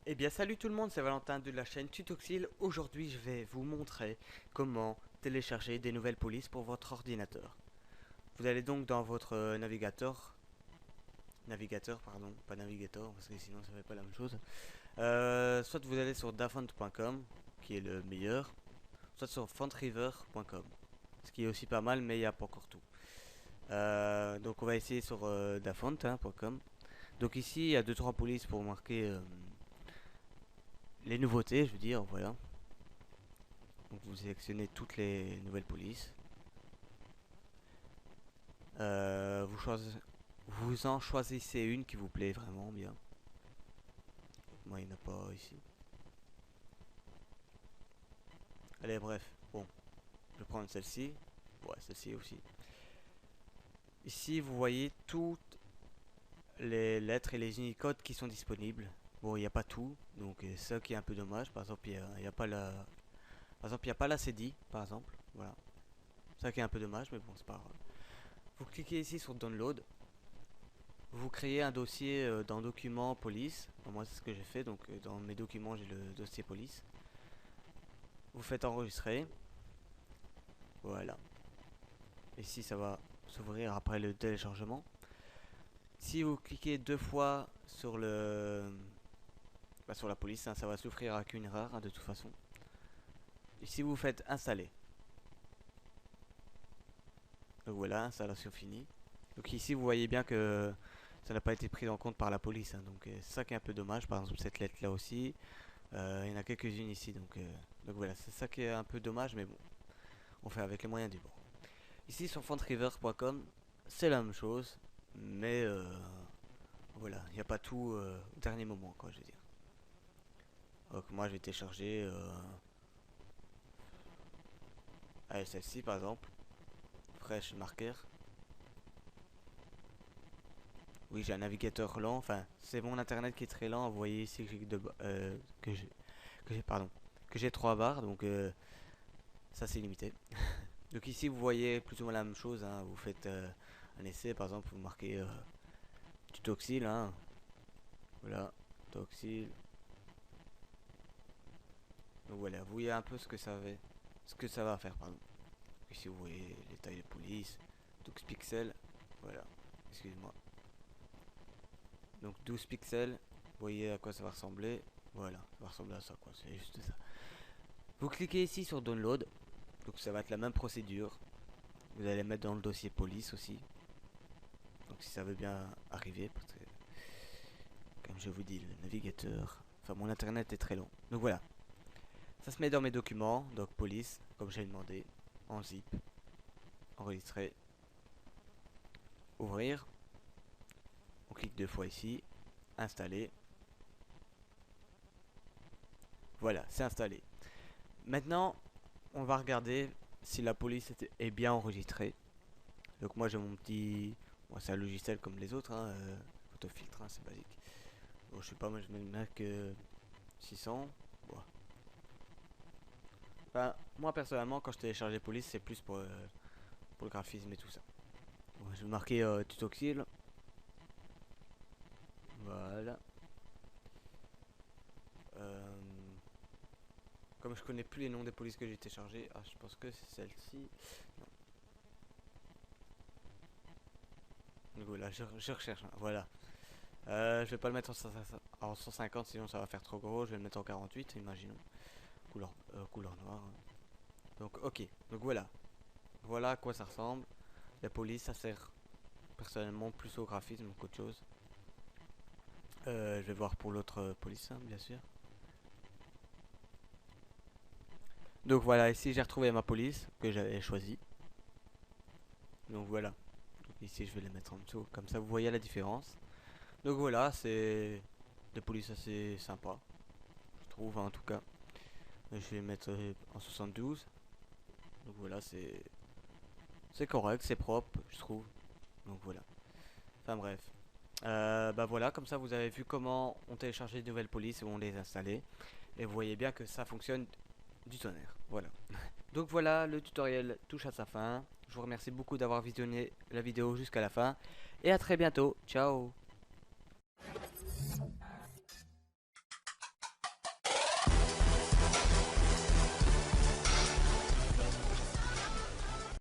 Eh bien salut tout le monde, c'est Valentin de la chaîne Tutoxil. Aujourd'hui je vais vous montrer comment télécharger des nouvelles polices pour votre ordinateur. Vous allez donc dans votre navigateur pardon, pas navigateur parce que sinon ça fait pas la même chose. Soit vous allez sur dafont.com qui est le meilleur, soit sur fontriver.com, ce qui est aussi pas mal mais il n'y a pas encore tout. Donc on va essayer sur dafont.com. Donc ici il y a 2-3 polices pour marquer les nouveautés, je veux dire, voilà. Donc vous sélectionnez toutes les nouvelles polices. Vous en choisissez une qui vous plaît vraiment bien. Moi il n'y en a pas ici. Allez bref, bon. Je vais prendre celle-ci. Ouais, celle-ci aussi. Ici vous voyez toutes les lettres et les unicodes qui sont disponibles. Bon, il n'y a pas tout, donc c'est ça qui est un peu dommage. Par exemple, il n'y a pas la... Par exemple, il n'y a pas la CDI, par exemple. Voilà. Ça qui est un peu dommage, mais bon, c'est pas grave. Vous cliquez ici sur Download. Vous créez un dossier dans Documents Police. Bon, moi, c'est ce que j'ai fait. Donc, dans mes documents, j'ai le dossier Police. Vous faites enregistrer. Voilà. Ici, ça va s'ouvrir après le téléchargement. Si vous cliquez 2 fois sur sur la police, hein, ça va s'ouvrir avec une erreur hein, de toute façon. Ici, vous faites installer. Donc voilà, installation finie. Donc ici, vous voyez bien que ça n'a pas été pris en compte par la police. Hein, donc c'est ça qui est un peu dommage. Par exemple, cette lettre là aussi. Il y en a quelques-unes ici. Donc voilà, c'est ça qui est un peu dommage. Mais bon, on fait avec les moyens du bord. Ici, sur fontriver.com, c'est la même chose. Mais voilà, il n'y a pas tout au dernier moment, quoi, je veux dire. Donc moi, je vais télécharger celle-ci, par exemple. Fresh Marker. Oui, j'ai un navigateur lent. Enfin, c'est mon internet qui est très lent. Vous voyez ici que j'ai 3 barres. Donc ça c'est limité. Donc ici vous voyez plus ou moins la même chose. Hein. Vous faites un essai, par exemple, vous marquez Tutoxil. Hein. Voilà, Tutoxil. Donc voilà, vous voyez un peu ce que ça va faire, pardon. Ici vous voyez les tailles de police, 12 pixels. Voilà, excusez-moi. Donc 12 pixels, vous voyez à quoi ça va ressembler. Voilà, ça va ressembler à ça, quoi, c'est juste ça. Vous cliquez ici sur Download, donc ça va être la même procédure. Vous allez mettre dans le dossier police aussi. Donc si ça veut bien arriver, parce que comme je vous dis, le navigateur, enfin mon internet est très long. Donc voilà, ça se met dans mes documents, donc police, comme j'ai demandé, en zip, enregistrer, ouvrir. On clique 2 fois ici, installer. Voilà, c'est installé. Maintenant, on va regarder si la police est bien enregistrée. Donc moi j'ai mon petit... Bon, c'est un logiciel comme les autres, hein, photofiltre, hein, c'est basique. Bon, je sais pas, moi je mets le Mac 600. Bon. Enfin, moi personnellement, quand je télécharge les polices, c'est plus pour le graphisme et tout ça. Bon, je vais marquer Tutoxil. Voilà. Comme je connais plus les noms des polices que j'ai téléchargées, ah, je pense que c'est celle-ci. Non. Donc voilà, je recherche. Hein, voilà. Je vais pas le mettre en 150, sinon ça va faire trop gros. Je vais le mettre en 48, imaginons. Couleur noire. Donc ok, donc voilà. Voilà à quoi ça ressemble. La police, ça sert personnellement plus au graphisme qu'autre chose. Je vais voir pour l'autre police, hein, bien sûr. Donc voilà, ici j'ai retrouvé ma police que j'avais choisie. Donc voilà. Donc ici je vais les mettre en dessous, comme ça vous voyez la différence. Donc voilà, c'est des polices assez sympas, je trouve en tout cas. Je vais mettre en 72. Donc voilà, c'est correct, c'est propre, je trouve. Donc voilà. Enfin bref. Bah voilà, comme ça vous avez vu comment on téléchargeait de nouvelles polices et où on les installait. Et vous voyez bien que ça fonctionne du tonnerre. Voilà. Donc voilà, le tutoriel touche à sa fin. Je vous remercie beaucoup d'avoir visionné la vidéo jusqu'à la fin. Et à très bientôt. Ciao.